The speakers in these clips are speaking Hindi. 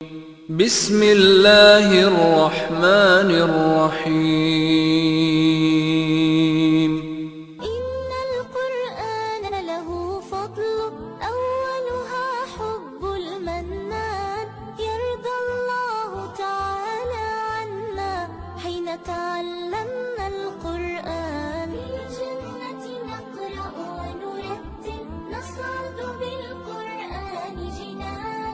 बिस्मिल्लाहिर्रहमानिर्रहीम। इन्नल कुरआन लहू फद्ल अव्वलुहा हुब्बुल मन्नान यर्दल्लाहु तआला अन्ना हिना तअल्लमनल कुरआन जन्नति नक़रअ व नुरत्तिल नस्अदु बिल कुरआनि जिनान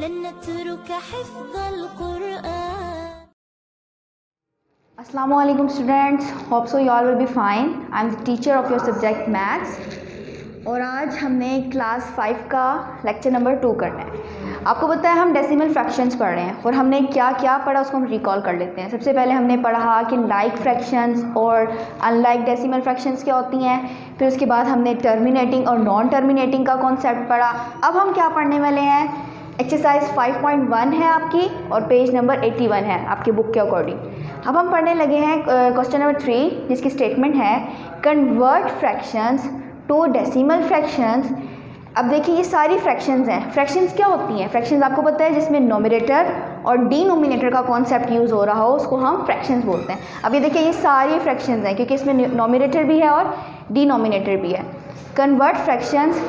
लन नतरुक हिफ़्ज़ल कुरआन। Assalamualaikum students, hope so you all will be fine. I am the teacher of your subject maths और आज हमने क्लास 5 का लेक्चर नंबर 2 करना है। आपको पता है हम डेसिमल फ्रैक्शंस पढ़ रहे हैं और हमने क्या क्या पढ़ा उसको हम रिकॉल कर लेते हैं। सबसे पहले हमने पढ़ा कि लाइक फ्रैक्शंस और अनलाइक डेसिमल फ्रैक्शंस क्या होती हैं, फिर उसके बाद हमने टर्मिनेटिंग और नॉन टर्मिनेटिंग का कॉन्सेप्ट पढ़ा। अब हम क्या पढ़ने वाले हैं, एक्सरसाइज 5.1 है आपकी और पेज नंबर 81 है आपकी बुक के अकॉर्डिंग। अब हम पढ़ने लगे हैं क्वेश्चन नंबर 3 जिसकी स्टेटमेंट है convert fractions to decimal fractions. अब देखिए ये सारी फ्रैक्शंस हैं। फ्रैक्शंस क्या होती हैं? फ्रैक्शंस आपको पता है जिसमें नोमिनेटर और डिनोमिनेटर का कॉन्सेप्ट यूज़ हो रहा हो उसको हम फ्रैक्शंस बोलते हैं। अब ये देखिए ये सारी फ्रैक्शंस हैं क्योंकि इसमें नोमिनेटर भी है और डिनोमिनेटर भी है। Convert fractions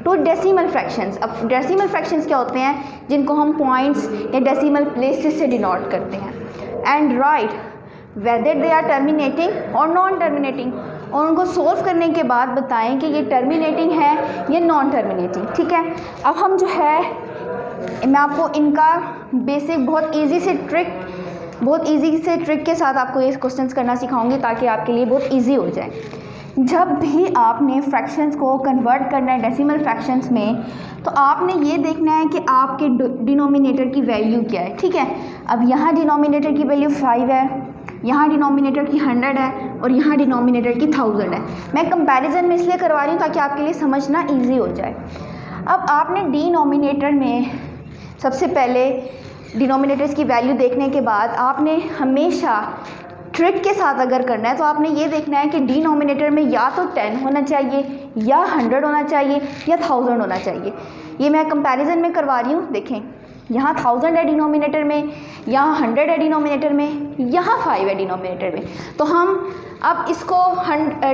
to decimal fractions. अब डेसिमल फ्रैक्शंस क्या होते हैं जिनको हम पॉइंट्स या डेसिमल प्लेसेस से डिनोट करते हैं। And write whether they are terminating और नॉन टर्मिनेटिंग, और उनको सोल्व करने के बाद बताएं कि ये टर्मिनेटिंग है या नॉन टर्मिनेटिंग। ठीक है, अब हम जो है मैं आपको इनका बेसिक बहुत ईजी से ट्रिक के साथ आपको ये क्वेश्चंस करना सिखाऊंगी ताकि आपके लिए बहुत ईजी हो जाए। जब भी आपने फ्रैक्शंस को कन्वर्ट करना है डेसिमल फ्रैक्शंस में तो आपने ये देखना है कि आपके डिनोमिनेटर की वैल्यू क्या है। ठीक है, अब यहाँ डिनोमिनेटर की वैल्यू 5 है, यहाँ डिनोमिनेटर की 100 है और यहाँ डिनोमिनेटर की 1000 है। मैं कंपैरिजन में इसलिए करवा रही हूँ ताकि आपके लिए समझना ईजी हो जाए। अब आपने डिनोमिनेटर में सबसे पहले डिनोमिनेटर्स की वैल्यू देखने के बाद आपने हमेशा ट्रिक के साथ अगर करना है तो आपने ये देखना है कि डिनोमिनेटर में या तो 10 होना चाहिए या 100 होना चाहिए या 1000 होना चाहिए। ये मैं कंपैरिजन में करवा रही हूँ। देखें यहाँ 1000 है डिनोमिनेटर में, यहाँ 100 है डिनोमिनेटर में, यहाँ 5 है डिनोमिनेटर में। तो हम अब इसको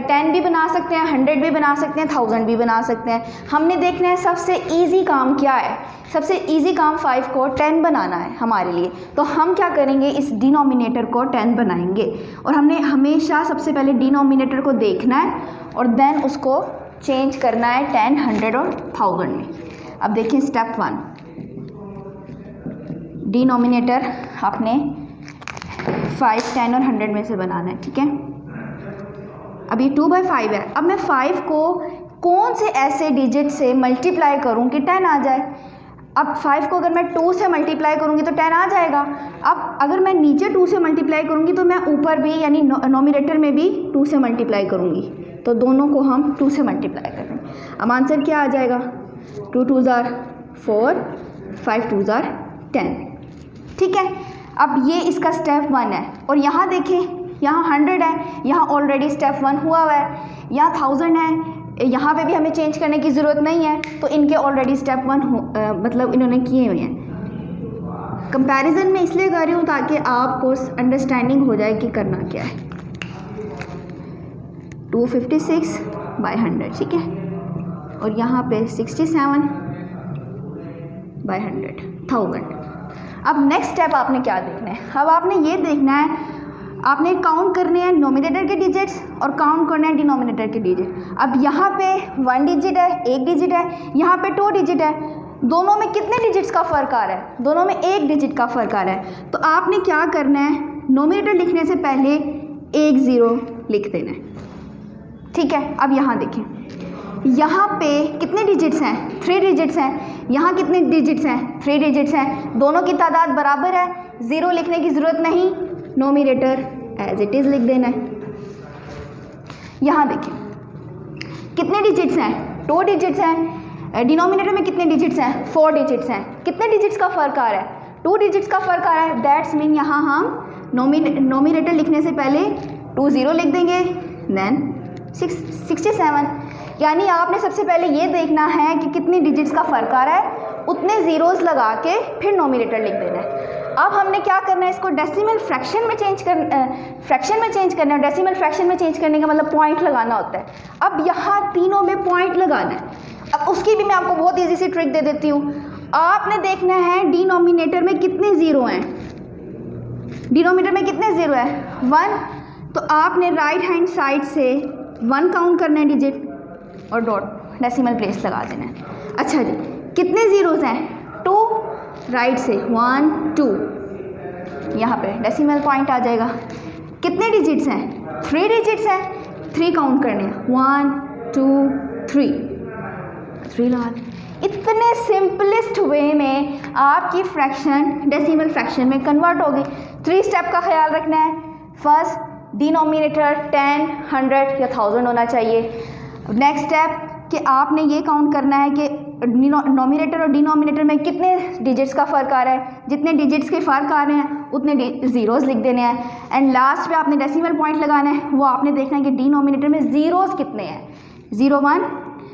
10 भी बना सकते हैं, 100 भी बना सकते हैं, 1000 भी बना सकते हैं। हमने देखना है सबसे ईजी काम क्या है। सबसे ईजी काम 5 को 10 बनाना है हमारे लिए। तो हम क्या करेंगे, इस डिनोमिनेटर को 10 बनाएंगे और हमने हमेशा सबसे पहले डिनोमिनेटर को देखना है और देन उसको चेंज करना है 10, 100 और 1000 में। अब देखिए स्टेप 1, डिनोमिनेटर आपने 5, 10 और 100 में से बनाना है। ठीक है, अब ये 2/5 है। अब मैं 5 को कौन से ऐसे डिजिट से मल्टीप्लाई करूं कि 10 आ जाए। अब 5 को अगर मैं 2 से मल्टीप्लाई करूंगी तो 10 आ जाएगा। अब अगर मैं नीचे 2 से मल्टीप्लाई करूंगी तो मैं ऊपर भी यानी नोमिनेटर में भी 2 से मल्टीप्लाई करूंगी। तो दोनों को हम 2 से मल्टीप्लाई कर रहे हैं। अब आंसर क्या आ जाएगा, 2 2s are 4, 5 2s are 10। ठीक है, अब ये इसका स्टेप 1 है और यहाँ देखें यहाँ 100 है, यहाँ ऑलरेडी स्टेप 1 हुआ हुआ है। यहाँ 1000 है, यहाँ पे भी हमें चेंज करने की ज़रूरत नहीं है तो इनके ऑलरेडी स्टेप 1 मतलब इन्होंने किए हुए हैं। कंपैरिजन में इसलिए कर रही हूँ ताकि आपको अंडरस्टैंडिंग हो जाए कि करना क्या है। 256/100 ठीक है, और यहाँ पे 67/100 1000। अब नेक्स्ट स्टेप आपने क्या देखना है, अब आपने ये देखना है, आपने काउंट करने हैं नोमिनेटर के डिजिट्स और काउंट करने हैं डिनोमिनेटर के डिजिट। अब यहाँ पे 1 डिजिट है, 1 डिजिट है, यहाँ पे 2 डिजिट है। दोनों में कितने डिजिट्स का फ़र्क आ रहा है, दोनों में 1 डिजिट का फ़र्क आ रहा है। तो आपने क्या करना है, नोमिनेटर लिखने से पहले 1 0 लिख देना है। ठीक है, अब यहाँ देखें यहाँ पे कितने डिजिट्स हैं, 3 डिजिट्स हैं। यहाँ कितने डिजिट्स हैं, 3 डिजिट्स हैं। दोनों की तादाद बराबर है, 0 लिखने की ज़रूरत नहीं, नोमिनेटर एज इट इज़ लिख देना है। यहाँ देखिए कितने डिजिट्स हैं, 2 डिजिट्स हैं। डिनोमिनेटर में कितने डिजिट्स हैं, 4 डिजिट्स हैं। कितने डिजिट्स का फ़र्क आ रहा है, 2 डिजिट्स का फ़र्क आ रहा है। दैट्स मीन यहाँ हम नोमिनेटर लिखने से पहले 2 0 लिख देंगे, देन 67। यानी आपने सबसे पहले ये देखना है कि कितनी डिजिट्स का फ़र्क आ रहा है, उतने ज़ीरोज़ लगा के फिर नोमिनेटर लिख देना है। अब हमने क्या करना है, इसको डेसिमल फ्रैक्शन में चेंज करना है। डेसिमल फ्रैक्शन में चेंज करने का मतलब पॉइंट लगाना होता है। अब यहाँ तीनों में पॉइंट लगाना है। अब उसकी भी मैं आपको बहुत ईजी सी ट्रिक दे देती हूँ। आपने देखना है डिनोमिनेटर में कितने ज़ीरो हैं, डिनोमिनेटर में कितने ज़ीरो है 1, तो आपने राइट हैंड साइड से 1 काउंट करना है डिजिट और डॉट डेसिमल प्लेस लगा देना है। अच्छा जी, कितने ज़ीरोज़ हैं 2, राइट से 1 2, यहाँ पे डेसिमल पॉइंट आ जाएगा। कितने डिजिट्स हैं 3 डिजिट्स हैं, 3 काउंट करने हैं 1 2 3 लगा दें। इतने सिंपलेस्ट वे में आपकी फ्रैक्शन डेसिमल फ्रैक्शन में कन्वर्ट होगी। 3 स्टेप का ख्याल रखना है। फर्स्ट, डिनोमिनेटर 10, 100 या 1000 होना चाहिए। नेक्स्ट स्टेप कि आपने ये काउंट करना है कि नोमिनेटर और डिनोमिनेटर में कितने डिजिट्स का फ़र्क आ रहा है। जितने डिजिट्स के फ़र्क आ रहे हैं उतने ज़ीरोज़ लिख देने हैं। एंड लास्ट पे आपने डेसिमल पॉइंट लगाना है। वो आपने देखना है कि डिनोमिनेटर में ज़ीरोज़ कितने हैं। 01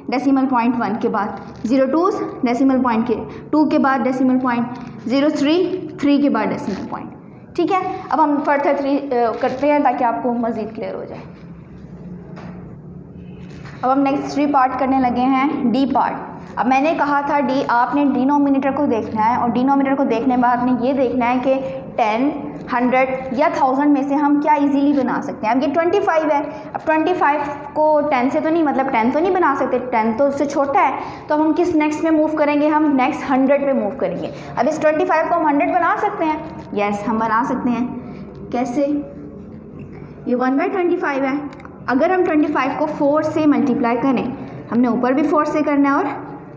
डेसिमल पॉइंट 1 के बाद, 02 डेसिमल पॉइंट के 2 के बाद डेसिमल पॉइंट, 03 3 के बाद डेसिमल पॉइंट। ठीक है, अब हम फर्दर 3 करते हैं ताकि आपको मज़ीद क्लियर हो जाए। अब हम नेक्स्ट 3 पार्ट करने लगे हैं, डी पार्ट। अब मैंने कहा था डी, आपने डिनोमिनेटर को देखना है और डिनोमिनेटर को देखने के बाद आपने ये देखना है कि 10, 100 या 1000 में से हम क्या इजीली बना सकते हैं। अब ये 25 है, अब 25 को 10 से तो नहीं, मतलब 10 तो नहीं बना सकते, 10 तो उससे छोटा है। तो हम किस नेक्स्ट में मूव करेंगे, हम नेक्स्ट 100 पे मूव करेंगे। अब इस 25 को हम 100 बना सकते हैं। यस, हम बना सकते हैं। कैसे, ये 1/25 है। अगर हम 25 को 4 से मल्टीप्लाई करें, हमने ऊपर भी 4 से करना है और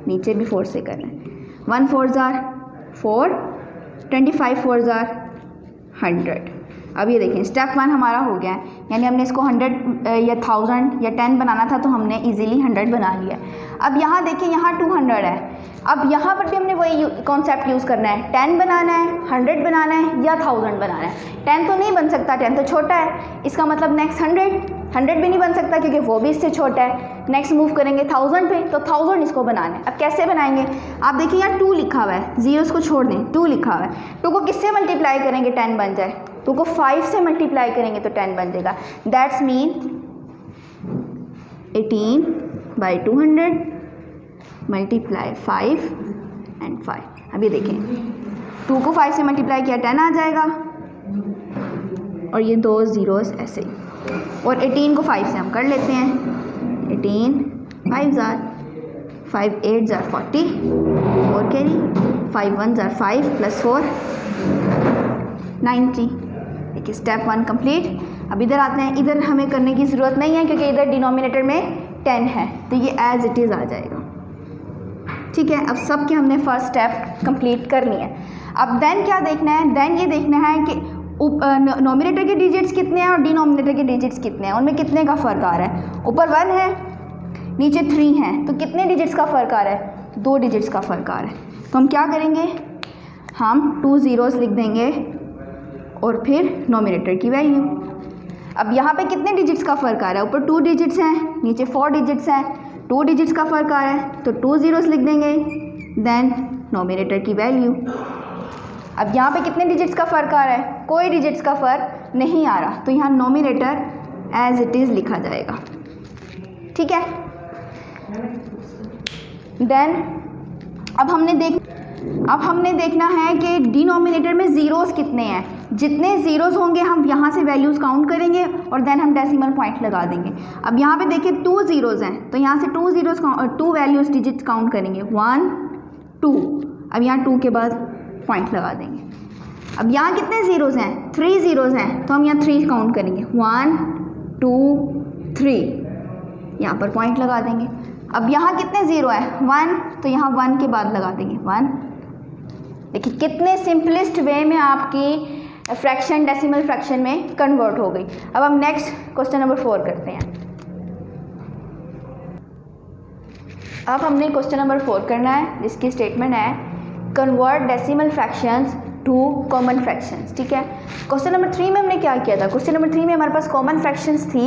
नीचे भी 4 से करना है। 1 4 4, 25 4 100। अब ये देखें स्टेप 1 हमारा हो गया है, यानी हमने इसको 100 या 1000 या 10 बनाना था तो हमने इजीली 100 बना लिया। अब यहाँ देखें, यहाँ 200 है। अब यहाँ पर भी हमने वही कॉन्सेप्ट यूज़ करना है। 10 बनाना है, 100 बनाना है या 1000 बनाना है। 10 तो नहीं बन सकता, 10 तो छोटा है। इसका मतलब नेक्स्ट 100 भी नहीं बन सकता क्योंकि वो भी इससे छोटा है। नेक्स्ट मूव करेंगे 1000 पे, तो 1000 इसको बनाना है। अब कैसे बनाएंगे, आप देखिए यहाँ 2 लिखा हुआ है, ज़ीरोस को छोड़ दें, 2 लिखा हुआ है। 2 को किससे मल्टीप्लाई करेंगे 10 बन जाए, 2 को 5 से मल्टीप्लाई करेंगे तो 10 बन जाएगा। That's mean 18/200 multiply 5 and 5। अब ये देखें 2 को 5 से मल्टीप्लाई किया 10 आ जाएगा और ये 2 ज़ीरोस ऐसे ही। और 18 को 5 से हम कर लेते हैं। 18 5 5 8 40, 4 कैरी, 5 1 5 + 4 90। देखिए स्टेप 1 कंप्लीट। अब इधर आते हैं, इधर हमें करने की ज़रूरत नहीं है क्योंकि इधर डिनोमिनेटर में 10 है तो ये एज इट इज़ आ जाएगा। ठीक है, अब सब के हमने फर्स्ट स्टेप कंप्लीट कर लिए हैं। अब देन क्या देखना है, देन ये देखना है कि नोमिनेटर के डिजिट्स कितने हैं और डिनोमिनेटर के डिजिट्स कितने हैं, उनमें कितने का फ़र्क आ रहा है। ऊपर 1 है, नीचे 3 है, तो कितने डिजिट्स का फ़र्क आ रहा है, 2 डिजिट्स का फ़र्क आ रहा है। तो हम क्या करेंगे, हम 2 ज़ीरोज़ लिख देंगे और फिर नोमिनेटर की वैल्यू। अब यहाँ पे कितने डिजिट्स का फ़र्क आ रहा है, ऊपर 2 डिजिट्स हैं, नीचे 4 डिजिट्स हैं, 2 डिजिट्स का फ़र्क आ रहा है तो 2 ज़ीरोज़ लिख देंगे, देन नोमिनेटर की वैल्यू। अब यहाँ पे कितने डिजिट्स का फ़र्क आ रहा है, कोई डिजिट्स का फ़र्क नहीं आ रहा, तो यहाँ नोमिनेटर एज इट इज़ लिखा जाएगा। ठीक है, देन अब हमने देखना है कि डिनोमिनेटर में ज़ीरोज़ कितने हैं। जितने ज़ीरोज़ होंगे हम यहाँ से वैल्यूज़ काउंट करेंगे और देन हम डेसिमल पॉइंट लगा देंगे। अब यहाँ पे देखिए 2 ज़ीरोज़ हैं तो यहाँ से 2 वैल्यूज़ डिजिट्स काउंट करेंगे, 1 2। अब यहाँ 2 के बाद पॉइंट लगा देंगे। अब यहाँ कितने ज़ीरोज़ हैं, 3 ज़ीरोज़ हैं तो हम यहाँ 3 काउंट करेंगे, 1 2 3, यहाँ पर पॉइंट लगा देंगे। अब यहाँ कितने ज़ीरो है, 1, तो यहाँ 1 के बाद लगा देंगे 1। देखिए कितने सिंपलेस्ट वे में आपकी फ्रैक्शन डेसिमल फ्रैक्शन में कन्वर्ट हो गई। अब हम नेक्स्ट क्वेश्चन नंबर 4 करते हैं। अब हमने क्वेश्चन नंबर 4 करना है जिसकी स्टेटमेंट है convert decimal fractions to common fractions. ठीक है, क्वेश्चन नंबर 3 में हमने क्या किया था, क्वेश्चन नंबर 3 में हमारे पास कॉमन फ्रैक्शंस थी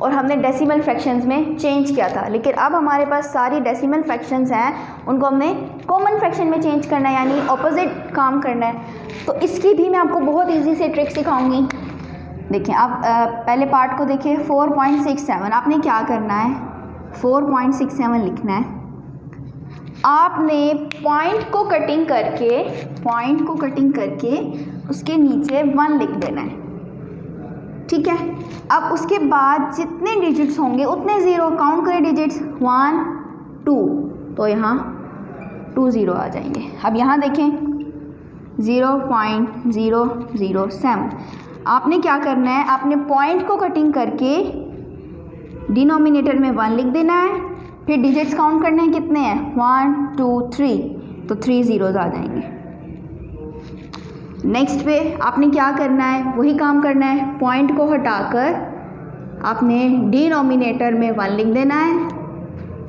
और हमने डेसिमल फ्रैक्शंस में चेंज किया था, लेकिन अब हमारे पास सारी डेसिमल फ्रैक्शंस हैं, उनको हमने कॉमन फ्रैक्शन में चेंज करना है, यानी ऑपोजिट काम करना है। तो इसकी भी मैं आपको बहुत इजी से ट्रिक सिखाऊंगी। देखिए आप पहले पार्ट को देखिए, 4.67 आपने क्या करना है, 4.67 लिखना है। आपने पॉइंट को कटिंग करके उसके नीचे 1 लिख देना है, ठीक है। अब उसके बाद जितने डिजिट्स होंगे उतने ज़ीरो काउंट करें, डिजिट्स 1 2, तो यहाँ 2 ज़ीरो आ जाएंगे। अब यहाँ देखें 0.007, आपने क्या करना है, आपने पॉइंट को कटिंग करके डिनोमिनेटर में 1 लिख देना है, फिर डिजिट्स काउंट करने हैं, कितने हैं 1 2 3, तो 3 ज़ीरोज़ आ जाएंगे। नेक्स्ट पे आपने क्या करना है, वही काम करना है, पॉइंट को हटाकर आपने डिनोमिनेटर में 1 लिख देना है,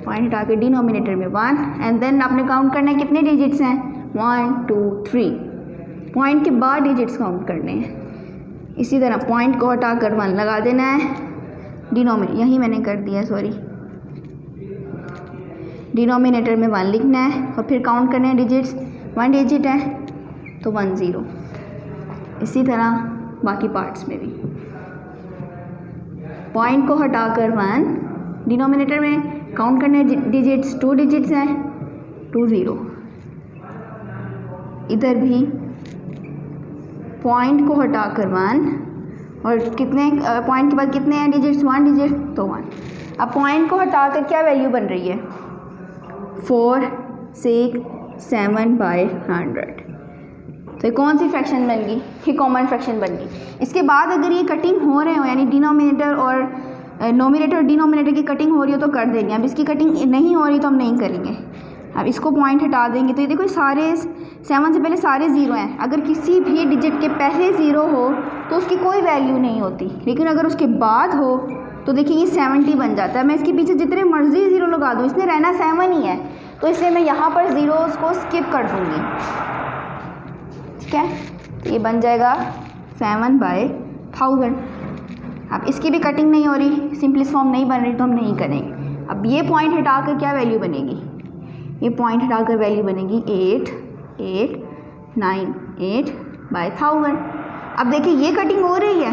पॉइंट हटा के डिनोमिनेटर में 1, एंड देन आपने काउंट करना है कितने डिजिट्स हैं 1 2 3, पॉइंट के बाद डिजिट्स काउंट करने हैं। इसी तरह पॉइंट को हटाकर 1 लगा देना है, डिनोमिनेटर यही मैंने कर दिया, सॉरी, डिनोमिनेटर में 1 लिखना है और फिर काउंट करने हैं डिजिट्स, 1 डिजिट है तो 1 0। इसी तरह बाकी पार्ट्स में भी पॉइंट को हटाकर 1, डिनोमिनेटर में काउंट करने हैं डिजिट्स, 2 डिजिट्स हैं 2 0। इधर भी पॉइंट को हटाकर 1 और कितने पॉइंट के बाद कितने हैं डिजिट्स, 1 डिजिट तो 1। अब पॉइंट को हटाकर क्या वैल्यू बन रही है 467/100, तो ये कौन सी फ्रैक्शन बन गई, ये कॉमन फ्रैक्शन बन गई। इसके बाद अगर ये कटिंग हो रहे हो, यानी डिनोमिनेटर और नोमिनेटर और डिनोमिनेटर की कटिंग हो रही हो तो कर देंगे। अब इसकी कटिंग नहीं हो रही तो हम नहीं करेंगे। अब इसको पॉइंट हटा देंगे, तो ये देखो सारे 7 से पहले सारे ज़ीरो हैं। अगर किसी भी डिजिट के पहले ज़ीरो हो तो उसकी कोई वैल्यू नहीं होती, लेकिन अगर उसके बाद हो तो देखिए ये 70 बन जाता है। मैं इसके पीछे जितने मर्जी ज़ीरो लगा दूँ, इसने रहना 7 ही है, तो इसलिए मैं यहाँ पर ज़ीरोज़ को स्किप कर दूँगी, ठीक है। तो ये बन जाएगा 7/1000। अब इसकी भी कटिंग नहीं हो रही, सिंपलेस्ट फॉर्म नहीं बन रही, तो हम नहीं करेंगे। अब ये पॉइंट हटाकर क्या वैल्यू बनेगी, ये पॉइंट हटाकर वैल्यू बनेगी 8898/1000। अब देखिए ये कटिंग हो रही है,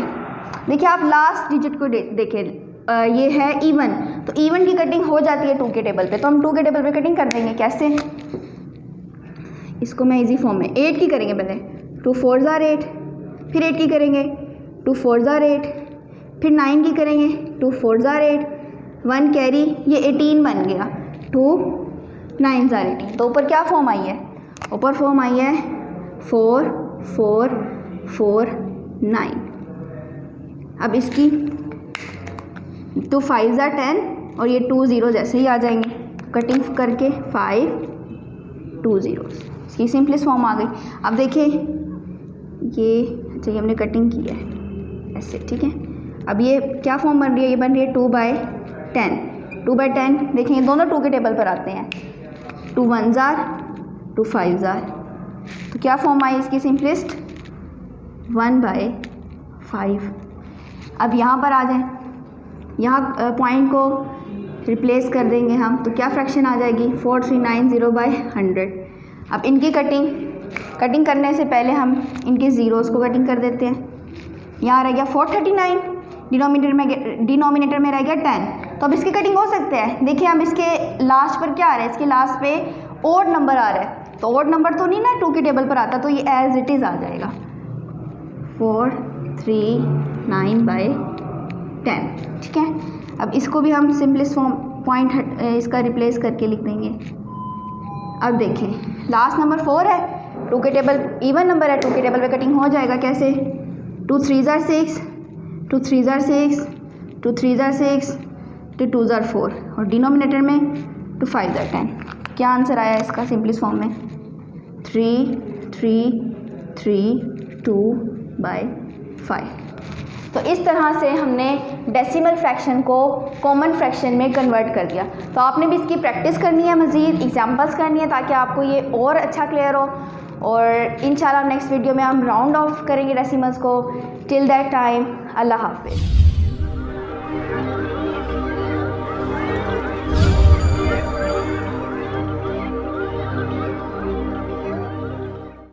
देखिए आप लास्ट डिजिट को देखें, ये है इवन, तो इवन की कटिंग हो जाती है 2 के टेबल पे, तो हम 2 के टेबल पे कटिंग कर देंगे। कैसे, इसको मैं इजी फॉर्म में 8 की करेंगे, पहले 2 4 are 8, फिर 8 की करेंगे 2 4 are 8, फिर 9 की करेंगे 2 4 are 8, 1 कैरी, ये 18 बन गया, 2 9 are 18। तो ऊपर क्या फॉर्म आई है, ऊपर फॉर्म आई है 4 4 4 9। अब इसकी 2 5 are 10 और ये 2 0 जैसे ही आ जाएंगे, कटिंग करके 5 2 0, इसकी सिंपलेस्ट फॉर्म आ गई। अब देखिए ये अच्छा, ये हमने कटिंग की है ऐसे, ठीक है। अब ये क्या फॉर्म बन रही है, ये बन रही है 2/10। 2/10 देखेंगे दोनों 2 के टेबल पर आते हैं, 2 1s are 2 5s are, तो क्या फॉर्म आई इसकी सिंपलेस्ट 1/5। अब यहाँ पर आ जाएं, यहाँ पॉइंट को रिप्लेस कर देंगे हम, तो क्या फ्रैक्शन आ जाएगी 4390/100। अब इनकी कटिंग करने से पहले हम इनके ज़ीरोज़ को कटिंग कर देते हैं। यहाँ रह गया 439, डिनोमिनेटर में रह गया 10, तो अब इसकी कटिंग हो सकते हैं। देखिए हम इसके लास्ट पर क्या आ रहा है, इसके लास्ट पे ओड नंबर आ रहा है, तो ओड नंबर तो नहीं ना 2 के टेबल पर आता, तो ये एज इट इज़ आ जाएगा 439/10, ठीक है। अब इसको भी हम सिंपलेस्ट फॉर्म पॉइंट इसका रिप्लेस करके लिख देंगे। अब देखें लास्ट नंबर 4 है, 2 के टेबल इवन नंबर है, 2 के टेबल पे कटिंग हो जाएगा। कैसे, 2 3s are 6, 2 3s are 6, 2 3s are 6, 2 2s are 4 और डिनोमिनेटर में 2 5s are 10। क्या आंसर आया इसका सिंपलेस्ट फॉर्म में 3332/5। तो इस तरह से हमने डेसिमल फ्रैक्शन को कॉमन फ्रैक्शन में कन्वर्ट कर दिया। तो आपने भी इसकी प्रैक्टिस करनी है, मज़ीद एग्जांपल्स करनी है, ताकि आपको ये और अच्छा क्लियर हो। और इंशाल्लाह नेक्स्ट वीडियो में हम राउंड ऑफ करेंगे डेसिमल्स को। टिल दैट टाइम अल्लाह हाफिज़।